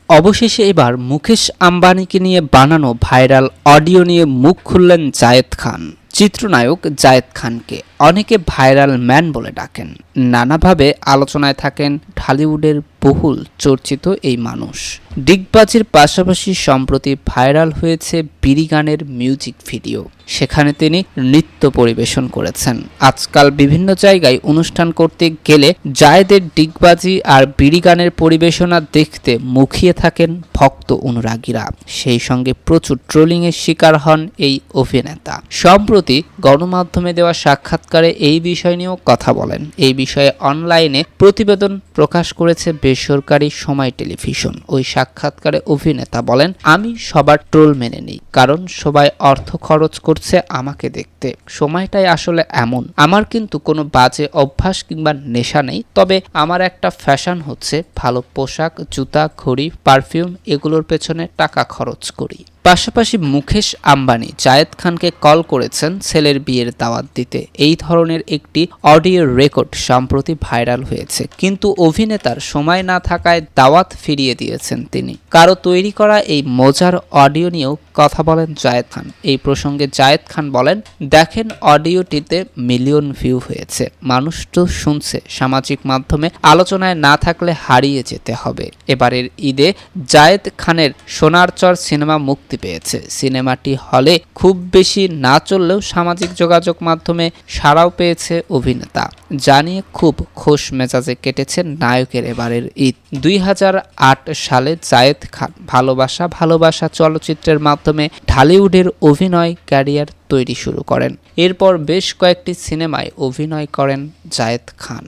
অবশেষে এবার মুকেশ আম্বানিকে নিয়ে বানানো ভাইরাল অডিও নিয়ে মুখ খুললেন জায়েদ খান। চিত্রনায়ক জায়েদ খানকে অনেকে ভাইরাল ম্যান বলে ডাকেন। নানাভাবে আলোচনায় থাকেন ঢালিউডের বহুল চর্চিত এই মানুষ। ডিগবাজির পাশাপাশি সম্প্রতি ভাইরাল হয়েছে বিড়ি গানের মিউজিক ভিডিও। সেখানে তিনি নৃত্য পরিবেশন করেছেন। আজকাল বিভিন্ন জায়গায় অনুষ্ঠান করতে গেলে জায়েদের ডিগবাজি আর বিড়ি গানের পরিবেশনা দেখতে মুখিয়ে থাকেন ভক্ত অনুরাগীরা। সেই সঙ্গে প্রচুর ট্রোলিংয়ের শিকার হন এই অভিনেতা। সম্প্রতি গণমাধ্যমে দেওয়া সাক্ষাৎকারে এই বিষয় নিয়েও কথা বলেন। এই বিষয়ে অনলাইনে প্রতিবেদন প্রকাশ করেছে বেসরকারি সময় টেলিভিশন। ওই সাক্ষাৎকারে অভিনেতা বলেন, আমি সবার ট্রোল মেনে নিই, কারণ সবাই অর্থ খরচ করছে আমাকে দেখতে। সময়টাই আসলে এমন। আমার কিন্তু কোনো বাজে অভ্যাস কিংবা নেশা নেই, তবে আমার একটা ফ্যাশন হচ্ছে ভালো পোশাক, জুতা, ঘড়ি, পারফিউম এগুলোর পেছনে টাকা খরচ করি। পাশাপাশি মুকেশ আম্বানি জায়েদ খানকে কল করেছেন ছেলের বিয়ের দাওয়াত দিতে। এই ধরনের একটি অডিও রেকর্ড সম্প্রতি ভাইরাল হয়েছে, কিন্তু অভিনেতার সময় না থাকায় দাওয়াত ফিরিয়ে দিয়েছেন তিনি। কারো তৈরি করা এই মজার অডিও নিয়েও কথা বলেন জায়েদ খান। এই প্রসঙ্গে জায়েদ খান বলেন, দেখেন অডিওটিতে মিলিয়ন ভিউ হয়েছে, মানুষ তো শুনছে, সামাজিক মাধ্যমে আলোচনায় না থাকলে হারিয়ে যেতে হবে। এবারের ঈদে জায়েদ খানের সোনার চর সিনেমা মুক্তি পেয়েছে। সিনেমাটি হলে খুব বেশি না চললেও সামাজিক যোগাযোগ মাধ্যমে সাড়াও পেয়েছে অভিনেতা। জানিয়ে খুব খোশ মেজাজে কেটেছেন নায়কের এবারের ঈদ। 2008 সালে জায়েদ খান ভালোবাসা ভালোবাসা চলচ্চিত্রের মাধ্যমে ঢালিউডের অভিনয় ক্যারিয়ার তৈরি শুরু করেন। এরপর বেশ কয়েকটি সিনেমায় অভিনয় করেন জায়েদ খান।